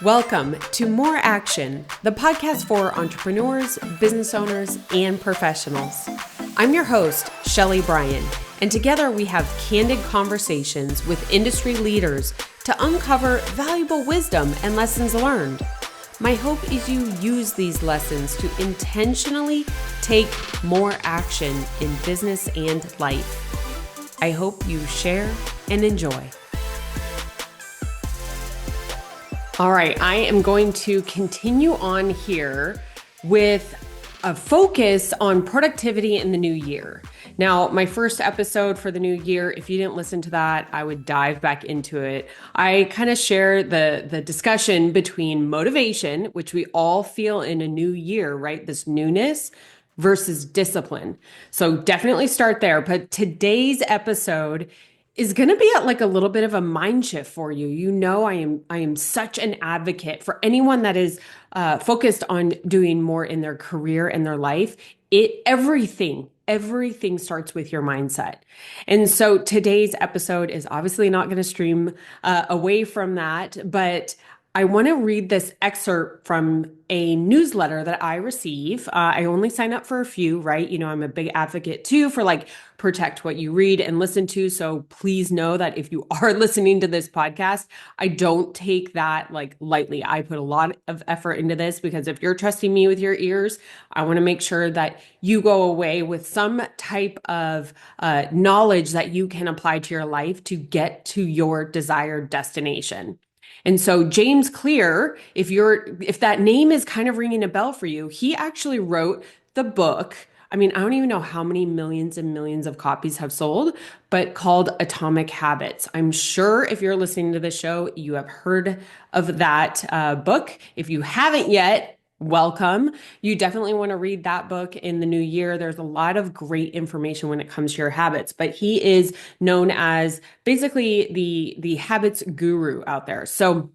Welcome to More Action, the podcast for entrepreneurs, business owners, and professionals. I'm your host, Shelly Bryan, and together we have candid conversations with industry leaders to uncover valuable wisdom and lessons learned. My hope is you use these lessons to intentionally take more action in business and life. I hope you share and enjoy. All right, I am going to continue on here with a focus on productivity in the new year. Now, my first episode for the new year, if you didn't listen to that, I would dive back into it. I kind of share the discussion between motivation, which we all feel in a new year, right? This newness versus discipline. So definitely start there. But today's episode is going to be at like a little bit of a mind shift for you. You know, I am such an advocate for anyone that is focused on doing more in their career and their life. Everything starts with your mindset. And so today's episode is obviously not going to stream away from that, but I want to read this excerpt from a newsletter that I receive. I only sign up for a few, right? You know, I'm a big advocate too for like protect what you read and listen to. So please know that if you are listening to this podcast, I don't take that like lightly. I put a lot of effort into this because if you're trusting me with your ears, I want to make sure that you go away with some type of knowledge that you can apply to your life to get to your desired destination. And so James Clear, if that name is kind of ringing a bell for you, he actually wrote the book. I mean, I don't even know how many millions and millions of copies have sold, but called Atomic Habits. I'm sure if you're listening to the show, you have heard of that book. If you haven't yet, welcome. You definitely want to read that book in the new year. There's a lot of great information when it comes to your habits, but he is known as basically the habits guru out there. So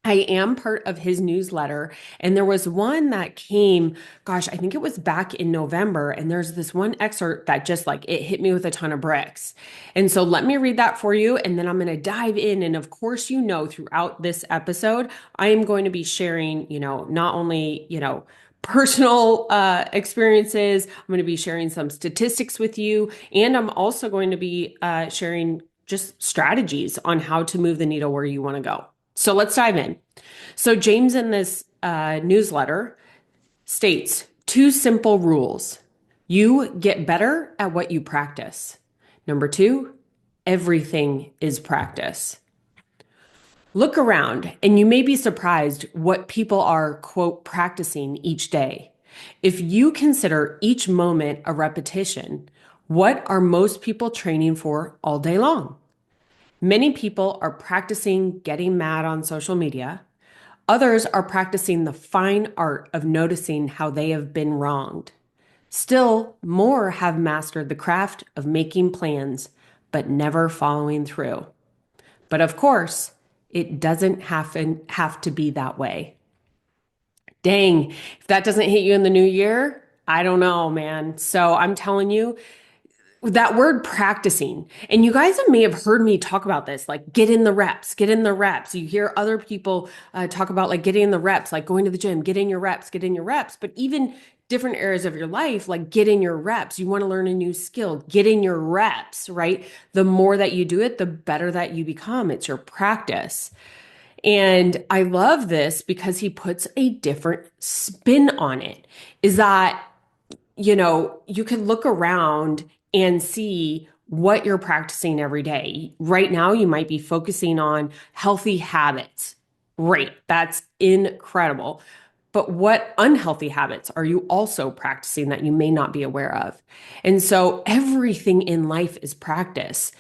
I am part of his newsletter, and there was one that came, I think it was back in November, and there's this one excerpt that just like it hit me with a ton of bricks. And so let me read that for you, and then I'm going to dive in. And of course, throughout this episode, I am going to be sharing, not only, personal experiences, I'm going to be sharing some statistics with you, and I'm also going to be sharing just strategies on how to move the needle where you want to go. So let's dive in. So James in this newsletter states 2 simple rules. You get better at what you practice. Number 2, everything is practice. Look around and you may be surprised what people are, quote, practicing each day. If you consider each moment a repetition, what are most people training for all day long? Many people are practicing getting mad on social media. Others are practicing the fine art of noticing how they have been wronged. Still, more have mastered the craft of making plans, but never following through. But of course, it doesn't have to be that way. Dang, if that doesn't hit you in the new year, I don't know, man. So I'm telling you, that word practicing, and you guys may have heard me talk about this, like get in the reps, get in the reps. You hear other people talk about like getting in the reps, like going to the gym, get in your reps, get in your reps. But even different areas of your life, like get in your reps. You want to learn a new skill, get in your reps, right? The more that you do it, the better that you become. It's your practice. And I love this because he puts a different spin on it. Is that, you can look around and see what you're practicing every day. Right now, you might be focusing on healthy habits. Great, that's incredible. But what unhealthy habits are you also practicing that you may not be aware of? And so everything in life is practice.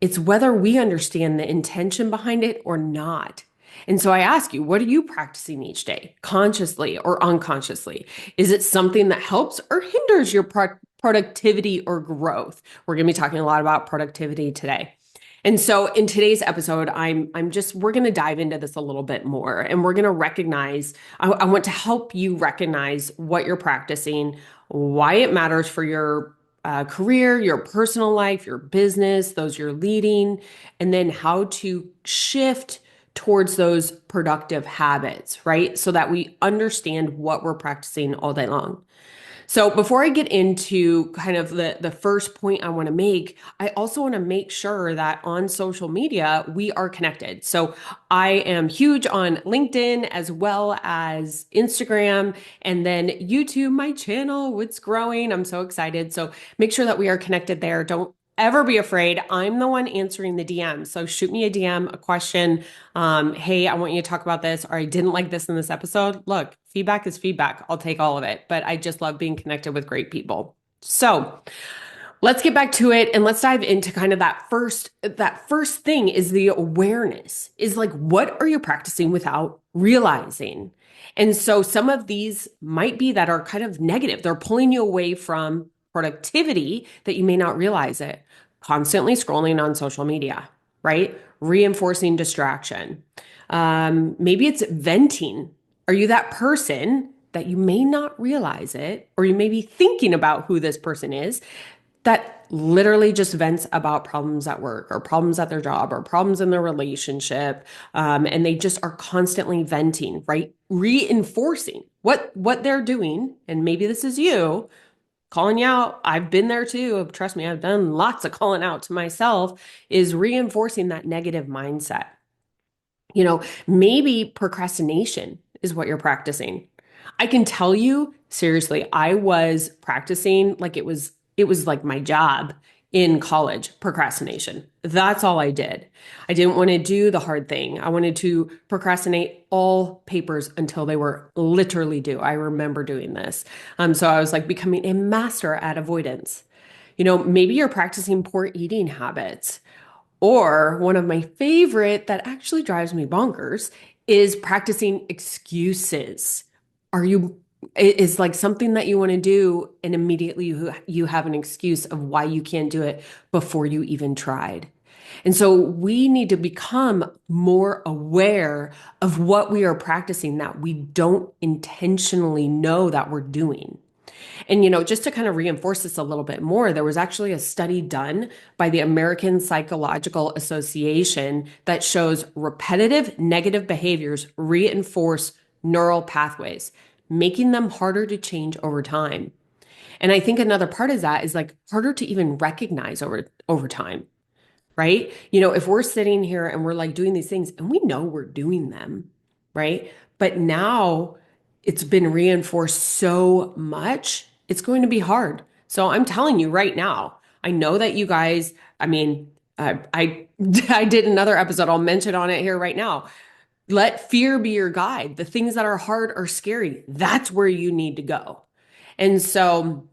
It's whether we understand the intention behind it or not. And so I ask you, what are you practicing each day, consciously or unconsciously? Is it something that helps or hinders your productivity or growth? We're going to be talking a lot about productivity today. And so in today's episode, we're going to dive into this a little bit more, and we're going to recognize, I want to help you recognize what you're practicing, why it matters for your career, your personal life, your business, those you're leading, and then how to shift towards those productive habits, right? So that we understand what we're practicing all day long. So before I get into kind of the first point I want to make, I also want to make sure that on social media we are connected. So I am huge on LinkedIn as well as Instagram and then YouTube, my channel, it's growing. I'm so excited. So make sure that we are connected there. Don't ever be afraid. I'm the one answering the DM. So shoot me a DM, a question. Hey, I want you to talk about this, or I didn't like this in this episode. Look, feedback is feedback. I'll take all of it, but I just love being connected with great people. So let's get back to it and let's dive into kind of that first thing is the awareness is like, what are you practicing without realizing? And so some of these might be that are kind of negative. They're pulling you away from productivity that you may not realize it. Constantly scrolling on social media, right? Reinforcing distraction. Maybe it's venting. Are you that person that you may not realize it, or you may be thinking about who this person is that literally just vents about problems at work or problems at their job or problems in their relationship, and they just are constantly venting, right? Reinforcing what they're doing, and maybe this is you calling you out. I've been there too. Trust me, I've done lots of calling out to myself. Is reinforcing that negative mindset. Maybe procrastination is what you're practicing. I can tell you seriously, I was practicing like it was like my job in college, procrastination. That's all I did. I didn't want to do the hard thing. I wanted to procrastinate all papers until they were literally due. I remember doing this. So I was like becoming a master at avoidance. Maybe you're practicing poor eating habits. Or one of my favorite that actually drives me bonkers is practicing excuses. Are you is like something that you want to do and immediately you have an excuse of why you can't do it before you even tried. And so we need to become more aware of what we are practicing that we don't intentionally know that we're doing. And, just to kind of reinforce this a little bit more, there was actually a study done by the American Psychological Association that shows repetitive negative behaviors reinforce neural pathways, making them harder to change over time. And I think another part of that is like harder to even recognize over time, right? If we're sitting here and we're like doing these things and we know we're doing them, right? But now it's been reinforced so much, it's going to be hard. So I'm telling you right now, I know that you guys, I mean, I I did another episode, I'll mention on it here right now. Let fear be your guide. The things that are hard or scary, that's where you need to go. And so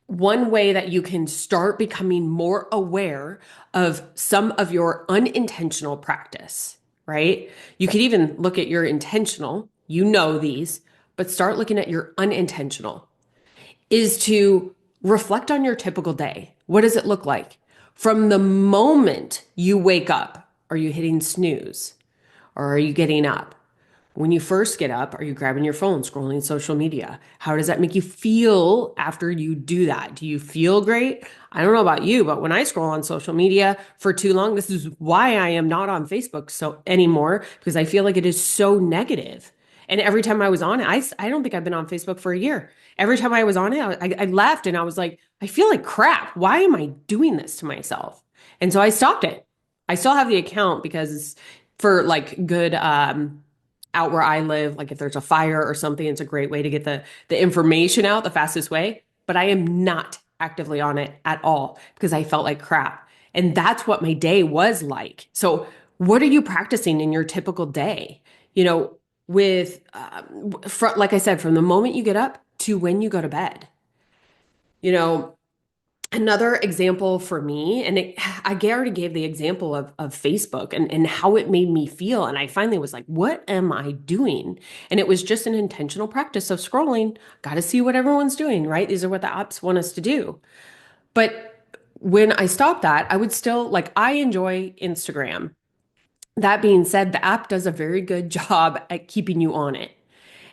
one way that you can start becoming more aware of some of your unintentional practice, right? You could even look at your intentional, these, but start looking at your unintentional, is to reflect on your typical day. What does it look like? From the moment you wake up, are you hitting snooze or are you getting up? When you first get up, are you grabbing your phone, scrolling social media? How does that make you feel after you do that? Do you feel great? I don't know about you, but when I scroll on social media for too long, this is why I am not on Facebook so anymore, because I feel like it is so negative. And every time I was on it, I don't think I've been on Facebook for a year. Every time I was on it, I left and I was like, I feel like crap. Why am I doing this to myself? And so I stopped it. I still have the account because for like good, out where I live, like if there's a fire or something, it's a great way to get the information out the fastest way. But I am not actively on it at all because I felt like crap. And that's what my day was like. So what are you practicing in your typical day? You know, with like I said, from the moment you get up to when you go to bed. You know, Another example for me, and I already gave the example of Facebook and how it made me feel. And I finally was like, what am I doing? And it was just an intentional practice of scrolling. Got to see what everyone's doing, right? These are what the apps want us to do. But when I stopped that, I would still like, I enjoy Instagram. That being said, the app does a very good job at keeping you on it.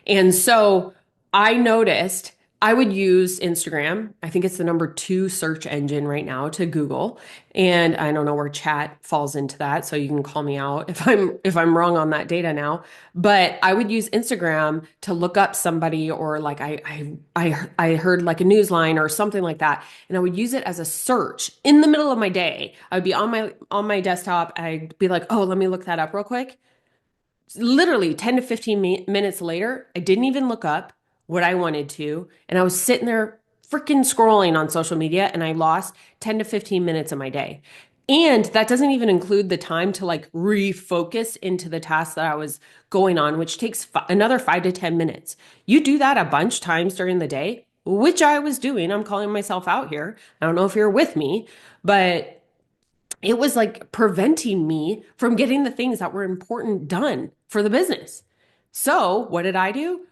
And so I noticed I would use Instagram. I think it's the number two search engine right now to Google. And I don't know where chat falls into that, so you can call me out if I'm wrong on that data now. But I would use Instagram to look up somebody, or like I heard like a news line or something like that, and I would use it as a search in the middle of my day. I would be on my desktop. I'd be like, oh, let me look that up real quick. Literally 10 to 15 minutes later, I didn't even look up what I wanted to. And I was sitting there freaking scrolling on social media, and I lost 10 to 15 minutes of my day. And that doesn't even include the time to like refocus into the task that I was going on, which takes another 5 to 10 minutes. You do that a bunch times during the day, which I was doing. I'm calling myself out here. I don't know if you're with me, but it was like preventing me from getting the things that were important done for the business. So, what did I do?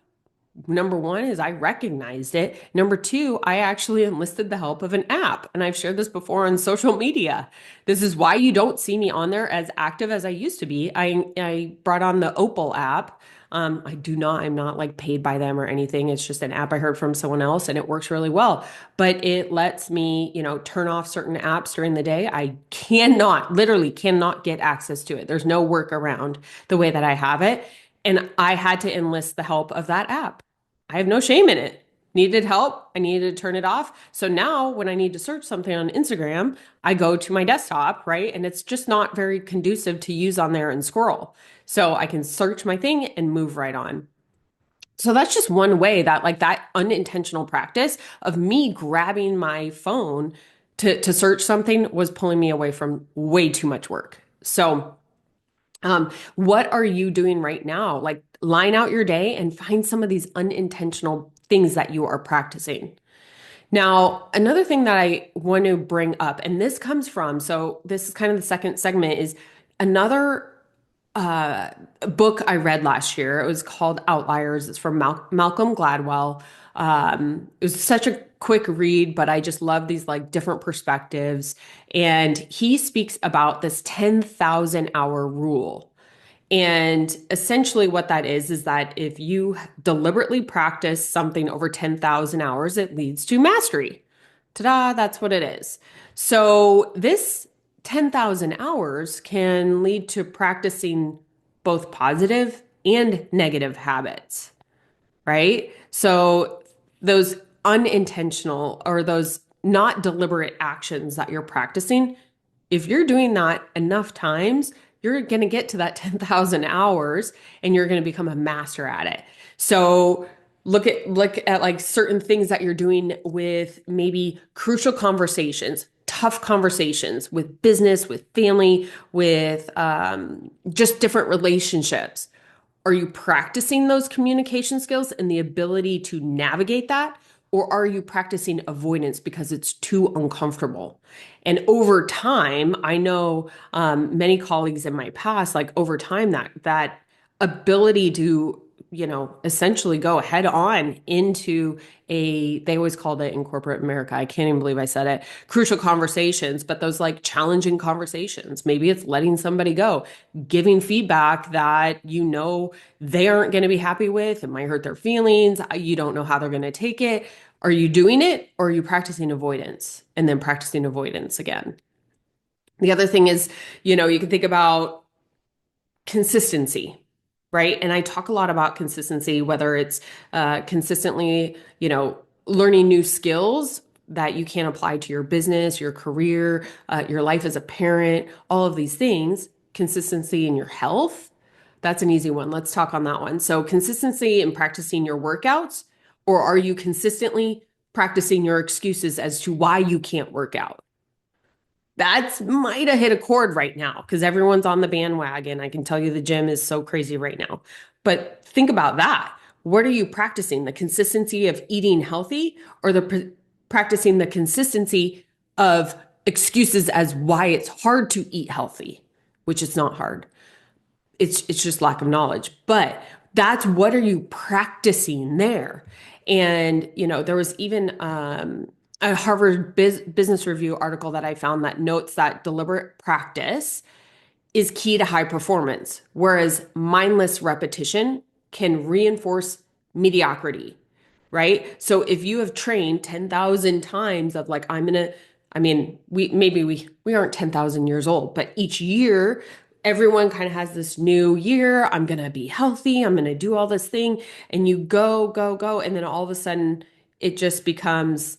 Number one is I recognized it. Number two, I actually enlisted the help of an app. And I've shared this before on social media. This is why you don't see me on there as active as I used to be. I brought on the Opal app. I'm not like paid by them or anything. It's just an app I heard from someone else, and it works really well. But it lets me, turn off certain apps during the day. I literally cannot get access to it. There's no workaround the way that I have it. And I had to enlist the help of that app. I have no shame in it. Needed help. I needed to turn it off. So now when I need to search something on Instagram, I go to my desktop, right? And it's just not very conducive to use on there and scroll. So I can search my thing and move right on. So that's just one way that like that unintentional practice of me grabbing my phone to search something was pulling me away from way too much work. So what are you doing right now? Like line out your day and find some of these unintentional things that you are practicing. Now, another thing that I want to bring up, and this comes from, so this is kind of the second segment, is another uh, book I read last year. It was called Outliers. It's from Malcolm Gladwell. It was such a quick read, but I just love these like different perspectives. And he speaks about this 10,000 hour rule. And essentially, what that is that if you deliberately practice something over 10,000 hours, it leads to mastery. Ta-da, that's what it is. So, this 10,000 hours can lead to practicing both positive and negative habits, right? So those unintentional or those not deliberate actions that you're practicing, if you're doing that enough times, you're going to get to that 10,000 hours and you're going to become a master at it. So look at like certain things that you're doing with maybe crucial conversations, tough conversations with business, with family, with just different relationships. Are you practicing those communication skills and the ability to navigate that? Or are you practicing avoidance because it's too uncomfortable? And over time, I know many colleagues in my past, like over time, that ability to, essentially go head on into they always called it in corporate America. I can't even believe I said it. Crucial conversations, but those like challenging conversations. Maybe it's letting somebody go, giving feedback that they aren't going to be happy with. It might hurt their feelings. You don't know how they're going to take it. Are you doing it, or are you practicing avoidance and then practicing avoidance again? The other thing is, you can think about consistency, right? And I talk a lot about consistency, whether it's consistently, learning new skills that you can apply to your business, your career, your life as a parent, all of these things. Consistency in your health, that's an easy one. Let's talk on that one. So, consistency in practicing your workouts, or are you consistently practicing your excuses as to why you can't work out? That's might have hit a chord right now because everyone's on the bandwagon. I can tell you the gym is so crazy right now. But think about that. What are you practicing? The consistency of eating healthy, or practicing the consistency of excuses as why it's hard to eat healthy, which it's not hard. It's just lack of knowledge. But that's what are you practicing there? And there was even a Harvard Business Review article that I found that notes that deliberate practice is key to high performance, whereas mindless repetition can reinforce mediocrity. right? So if you have trained 10,000 times of like, I mean, we aren't 10,000 years old, but each year, everyone kind of has this new year. I'm going to be healthy. I'm going to do all this thing. And you go, go, go. And then all of a sudden, it just becomes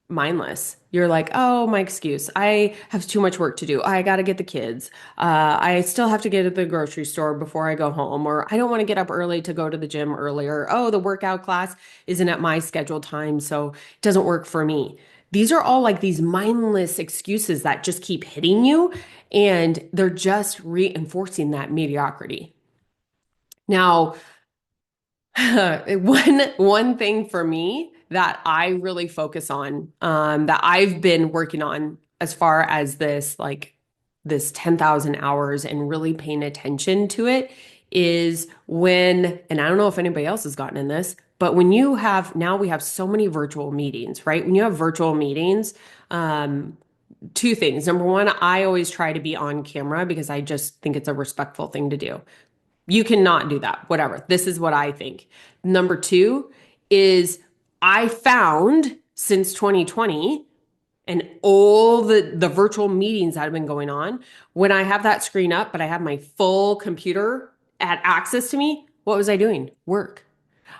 mindless. You're like, oh, my excuse. I have too much work to do. I got to get the kids. I still have to get to the grocery store before I go home, or I don't want to get up early to go to the gym earlier. Oh, the workout class isn't at my scheduled time, so it doesn't work for me. These are all like these mindless excuses that just keep hitting you, and they're just reinforcing that mediocrity. Now, one thing for me that I really focus on, that I've been working on as far as this 10,000 hours and really paying attention to it is when, and I don't know if anybody else has gotten in this, but when you have, now we have so many virtual meetings, right? When you have virtual meetings, two things. Number one, I always try to be on camera because I just think it's a respectful thing to do. You cannot do that. Whatever. This is what I think. Number two is I found since 2020 and all the virtual meetings that have been going on, when I have that screen up, but I have my full computer at access to me, what was I doing? Work.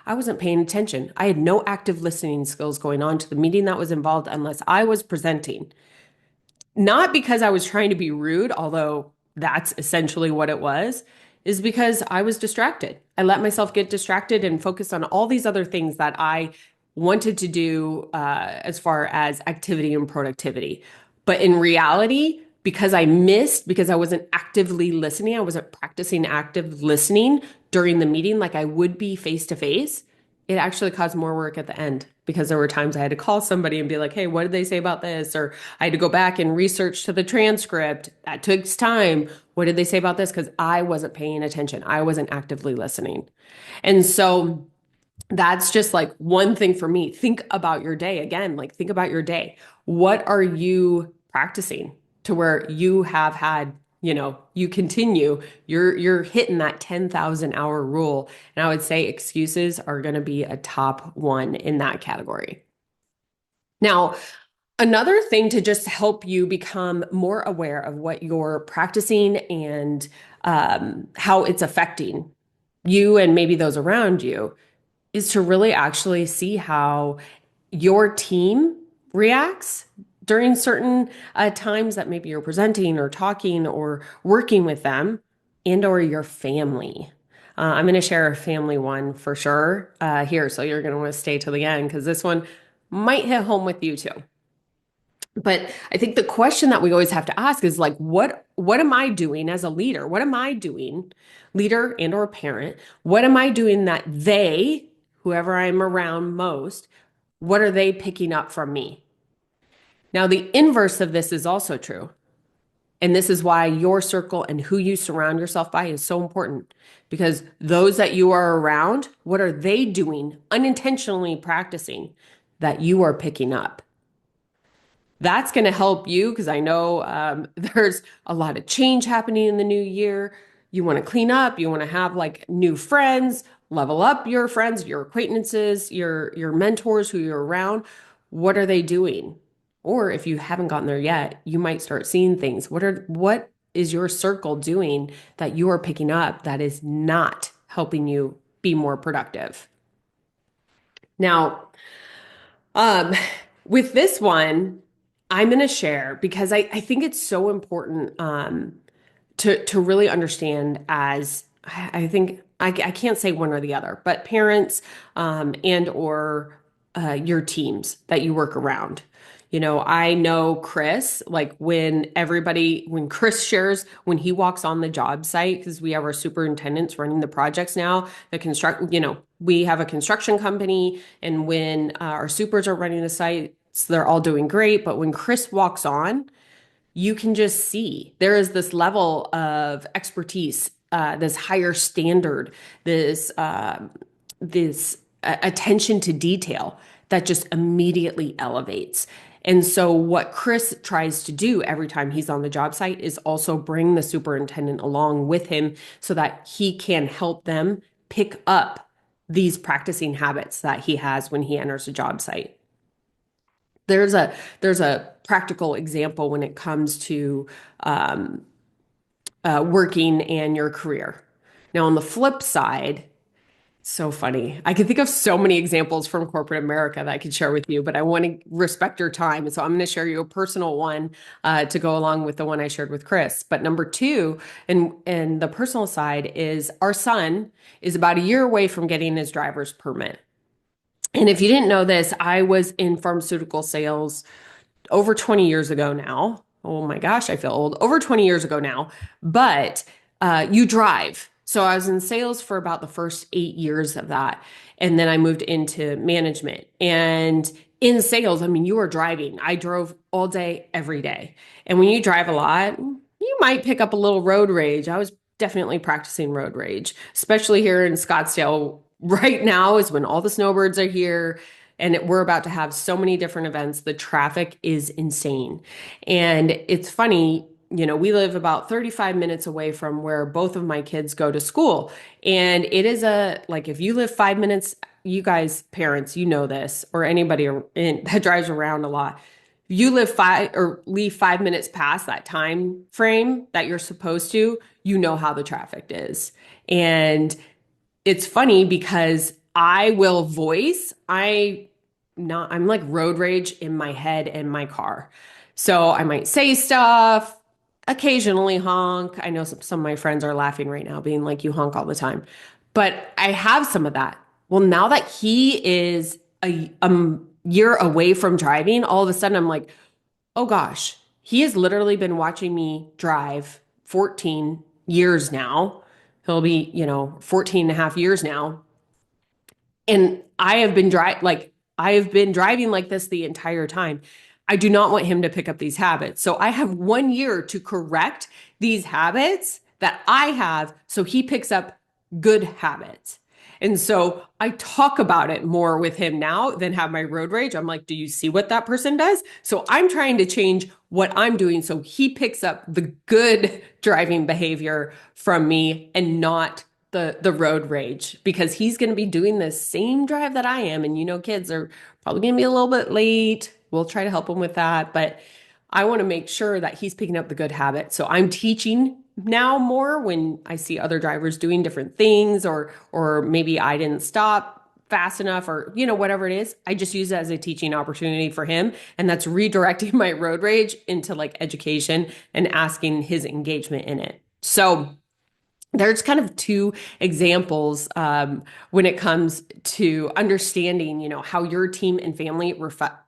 I wasn't paying attention. I had no active listening skills going on to the meeting that was involved unless I was presenting. Not because I was trying to be rude, although that's essentially what it was, is because I was distracted. I let myself get distracted and focus on all these other things that I wanted to do as far as activity and productivity. But in reality, because I wasn't actively listening, I wasn't practicing active listening during the meeting like I would be face to face, it actually caused more work at the end because there were times I had to call somebody and be like, hey, what did they say about this? Or I had to go back and research to the transcript. That takes time. What did they say about this? Because I wasn't paying attention. I wasn't actively listening. And so that's just like one thing for me. Think about your day again, like think about your day. What are you practicing to where you have had, you continue, you're hitting that 10,000 hour rule. And I would say excuses are going to be a top one in that category. Now, another thing to just help you become more aware of what you're practicing and how it's affecting you and maybe those around you is to really actually see how your team reacts during certain times that maybe you're presenting or talking or working with them and or your family. I'm going to share a family one for sure here. So you're going to want to stay till the end because this one might hit home with you too. But I think the question that we always have to ask is like, what am I doing as a leader? What am I doing, leader and or parent? What am I doing that they, whoever I'm around most, what are they picking up from me? Now, the inverse of this is also true. And this is why your circle and who you surround yourself by is so important because those that you are around, what are they doing, unintentionally practicing that you are picking up? That's going to help you because I know there's a lot of change happening in the new year. You want to clean up, you want to have like new friends, level up your friends, your acquaintances, your mentors who you're around. What are they doing? Or if you haven't gotten there yet, you might start seeing things. What is your circle doing that you are picking up that is not helping you be more productive? Now, um, with this one, I'm going to share because I think it's so important to really understand as I think I can't say one or the other, but parents and or your teams that you work around. I know Chris, like when Chris shares, when he walks on the job site, because we have our superintendents running the projects now, we have a construction company, and when our supers are running the sites, they're all doing great. But when Chris walks on, you can just see there is this level of expertise, this higher standard, this attention to detail that just immediately elevates. And so what Chris tries to do every time he's on the job site is also bring the superintendent along with him so that he can help them pick up these practicing habits that he has when he enters a job site. There's a practical example when it comes to um, working and your career. Now, on the flip side, so funny. I can think of so many examples from corporate America that I could share with you, but I want to respect your time. So I'm going to share you a personal one to go along with the one I shared with Chris. But number two, and the personal side is our son is about a year away from getting his driver's permit. And if you didn't know this, I was in pharmaceutical sales over 20 years ago now. Oh my gosh, I feel old. Over 20 years ago now. But you drive. So I was in sales for about the first 8 years of that. And then I moved into management. And in sales, I mean, you are driving. I drove all day, every day. And when you drive a lot, you might pick up a little road rage. I was definitely practicing road rage, especially here in Scottsdale. Right now is when all the snowbirds are here and we're about to have so many different events. The traffic is insane. And it's funny, we live about 35 minutes away from where both of my kids go to school. And it is like if you live 5 minutes, you guys, parents, you know this, or anybody that drives around a lot. You live leave 5 minutes past that time frame that you're supposed to, you know how the traffic is. And it's funny because I will I'm like road rage in my head and my car. So I might say stuff, occasionally honk. I know some of my friends are laughing right now, being like, you honk all the time. But I have some of that. Well, now that he is a year away from driving, all of a sudden I'm like, oh gosh, he has literally been watching me drive 14 years now. He'll be, 14 and a half years now. And I have been driving like this the entire time. I do not want him to pick up these habits. So I have 1 year to correct these habits that I have so he picks up good habits. And so I talk about it more with him now than have my road rage. I'm like, do you see what that person does? So I'm trying to change what I'm doing so he picks up the good driving behavior from me and not the road rage, because he's going to be doing the same drive that I am. And kids are probably going to be a little bit late. We'll try to help him with that. But I want to make sure that he's picking up the good habits. So I'm teaching now more when I see other drivers doing different things, or maybe I didn't stop fast enough, or whatever it is. I just use it as a teaching opportunity for him, and that's redirecting my road rage into like education and asking his engagement in it. So there's kind of two examples when it comes to understanding, how your team and family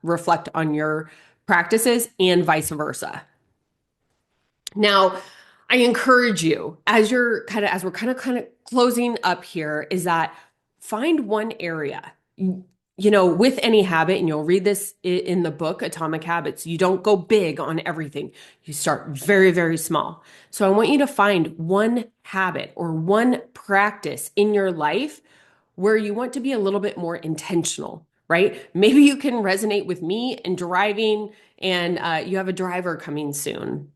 reflect on your practices and vice versa. Now, I encourage you as we're kind of closing up here, is that find one area. With any habit, and you'll read this in the book, Atomic Habits, you don't go big on everything. You start very, very small. So I want you to find one habit or one practice in your life where you want to be a little bit more intentional, right? Maybe you can resonate with me in driving, and you have a driver coming soon.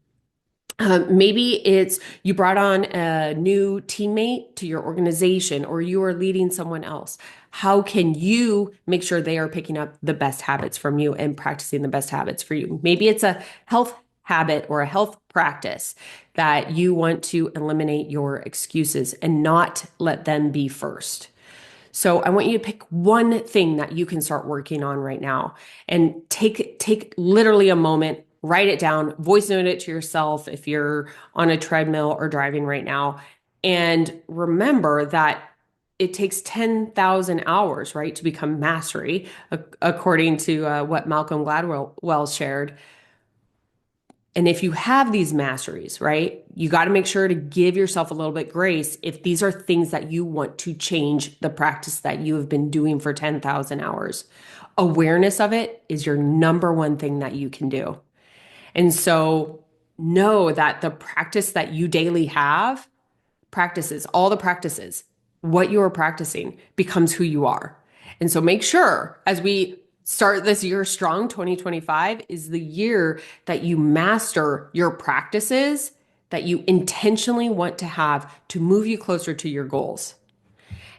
Maybe it's you brought on a new teammate to your organization, or you are leading someone else. How can you make sure they are picking up the best habits from you and practicing the best habits for you? Maybe it's a health habit or a health practice that you want to eliminate your excuses and not let them be first. So I want you to pick one thing that you can start working on right now, and take literally a moment, write it down, voice note it to yourself if you're on a treadmill or driving right now. And remember that it takes 10,000 hours, right, to become mastery, according to what Malcolm Gladwell shared. And if you have these masteries, right, you got to make sure to give yourself a little bit grace if these are things that you want to change the practice that you have been doing for 10,000 hours. Awareness of it is your number one thing that you can do. And so know that the practice that you daily have, all the practices, what you are practicing becomes who you are. And so make sure as we start this year strong, 2025 is the year that you master your practices that you intentionally want to have to move you closer to your goals.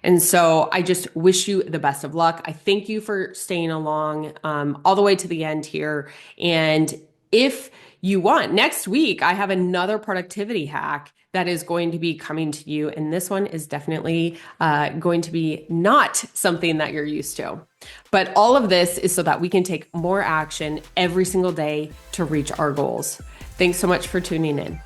And so I just wish you the best of luck. I thank you for staying along all the way to the end here. And if you want, next week, I have another productivity hack that is going to be coming to you. And this one is definitely going to be not something that you're used to. But all of this is so that we can take more action every single day to reach our goals. Thanks so much for tuning in.